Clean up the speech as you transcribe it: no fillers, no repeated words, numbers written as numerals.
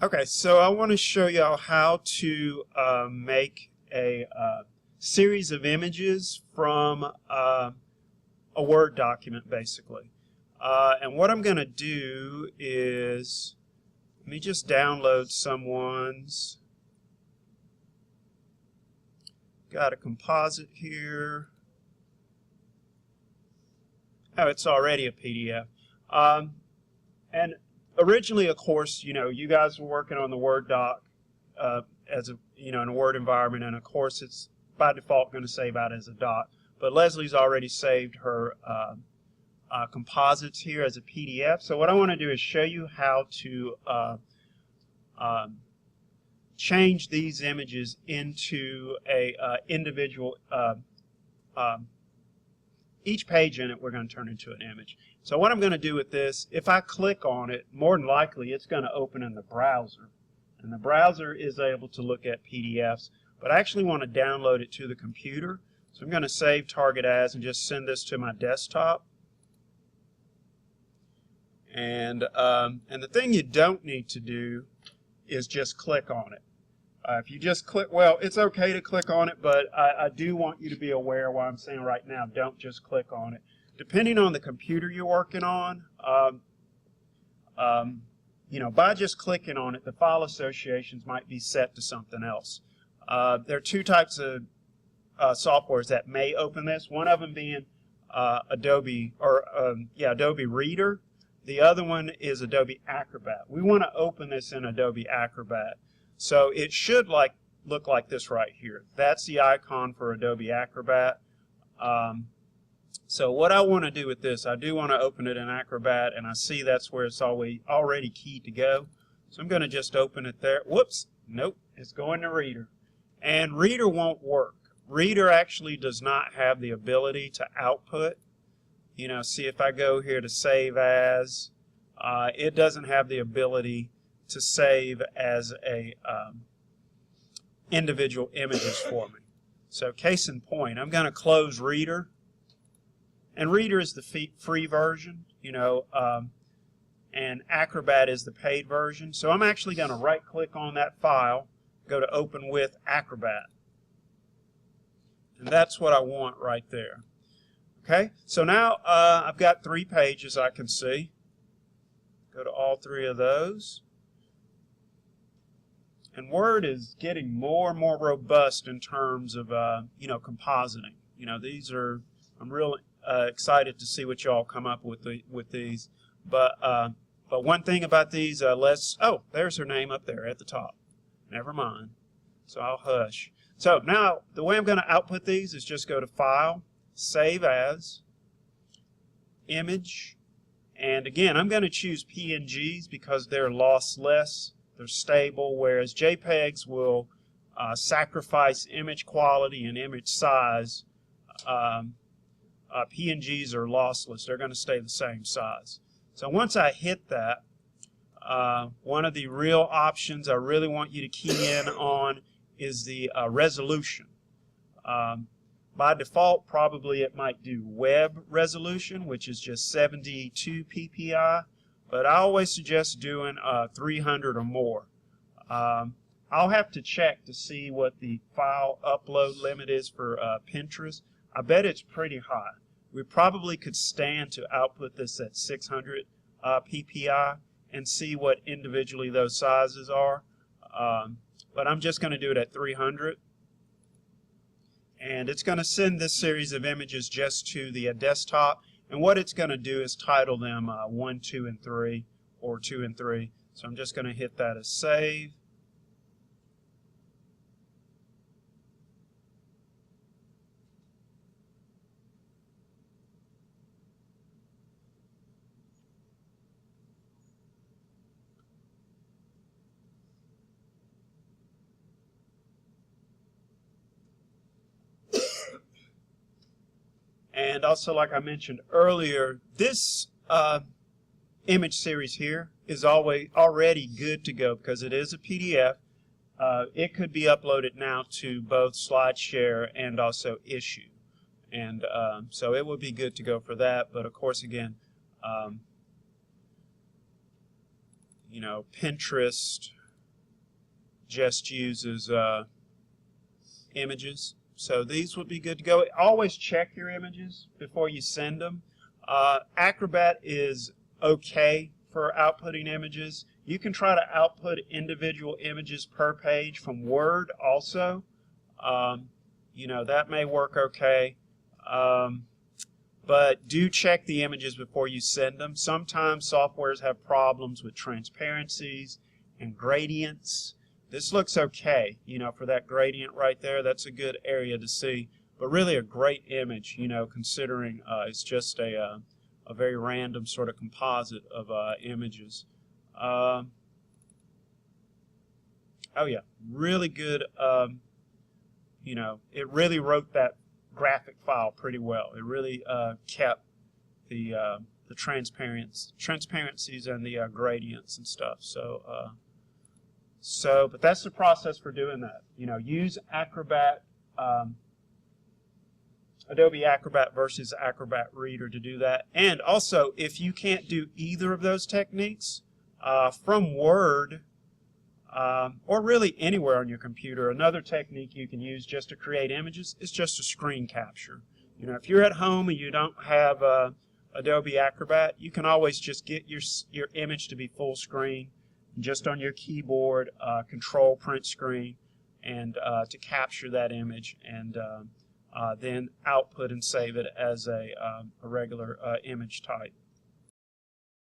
Okay, so I want to show y'all how to make a series of images from a Word document, basically. And what I'm going to do is, let me just download someone's. Got a composite here. Oh, it's already a PDF. And originally, of course, you guys were working on the Word doc as a, in a Word environment, and of course, it's by default going to save out as a doc. But Leslie's already saved her composites here as a PDF. So what I want to do is show you how to change these images into a individual. Each page in it, we're going to turn into an image. So what I'm going to do with this, if I click on it, more than likely it's going to open in the browser. And the browser is able to look at PDFs, but I actually want to download it to the computer. So I'm going to save target as and just send this to my desktop. And the thing you don't need to do is just click on it. If you just click, well, it's okay to click on it, but I do want you to be aware what I'm saying right now. Don't just click on it. Depending on the computer you're working on, by just clicking on it, the file associations might be set to something else. There are two types of softwares that may open this. One of them being Adobe Reader. The other one is Adobe Acrobat. We want to open this in Adobe Acrobat. So it should look like this right here. That's the icon for Adobe Acrobat. So what I want to do with this, I do want to open it in Acrobat, and I see that's where it's already keyed to go. So I'm going to just open it there. Whoops, nope, it's going to Reader. And Reader won't work. Reader actually does not have the ability to output. See if I go here to Save As, it doesn't have the ability to save as a individual images for me. So case in point, I'm going to close Reader, and Reader is the free version, and Acrobat is the paid version. So I'm actually going to right click on that file, go to Open with Acrobat, and that's what I want right there. Okay, so now I've got 3 pages I can see. Go to all 3 of those. And Word is getting more and more robust in terms of compositing. I'm really excited to see what y'all come up with these. But one thing about these, oh, there's her name up there at the top. Never mind. So I'll hush. So now the way I'm going to output these is just go to File, Save As, Image, and again I'm going to choose PNGs because they're lossless. They're stable, whereas JPEGs will sacrifice image quality and image size. PNGs are lossless. They're going to stay the same size. So once I hit that, one of the real options I really want you to key in on is the resolution. By default, probably it might do web resolution, which is just 72 ppi. But I always suggest doing 300 or more. I'll have to check to see what the file upload limit is for Pinterest. I bet it's pretty high. We probably could stand to output this at 600 ppi and see what individually those sizes are. But I'm just going to do it at 300. And it's going to send this series of images just to the desktop. And what it's going to do is title them 1, 2, and 3, or 2 and 3. So I'm just going to hit that as Save. And also, like I mentioned earlier, this image series here is already good to go because it is a PDF. It could be uploaded now to both SlideShare and also Issue. And so it would be good to go for that. But of course, again, Pinterest just uses images. So these would be good to go. Always check your images before you send them. Acrobat is okay for outputting images. You can try to output individual images per page from Word also. You know, that may work okay. But do check the images before you send them. Sometimes softwares have problems with transparencies and gradients. This looks okay, you know, for that gradient right there. That's a good area to see. But really a great image, you know, considering it's just a very random sort of composite of images. Oh yeah, really good. You know, it really wrote that graphic file pretty well. It really kept the transparencies and the gradients and stuff. But that's the process for doing that. You know, use Acrobat, Adobe Acrobat versus Acrobat Reader to do that. And also, if you can't do either of those techniques from Word, or really anywhere on your computer, another technique you can use just to create images is just a screen capture. You know, if you're at home and you don't have Adobe Acrobat, you can always just get your image to be full screen, and just on your keyboard, control print screen, and to capture that image, and then output and save it as a regular image type.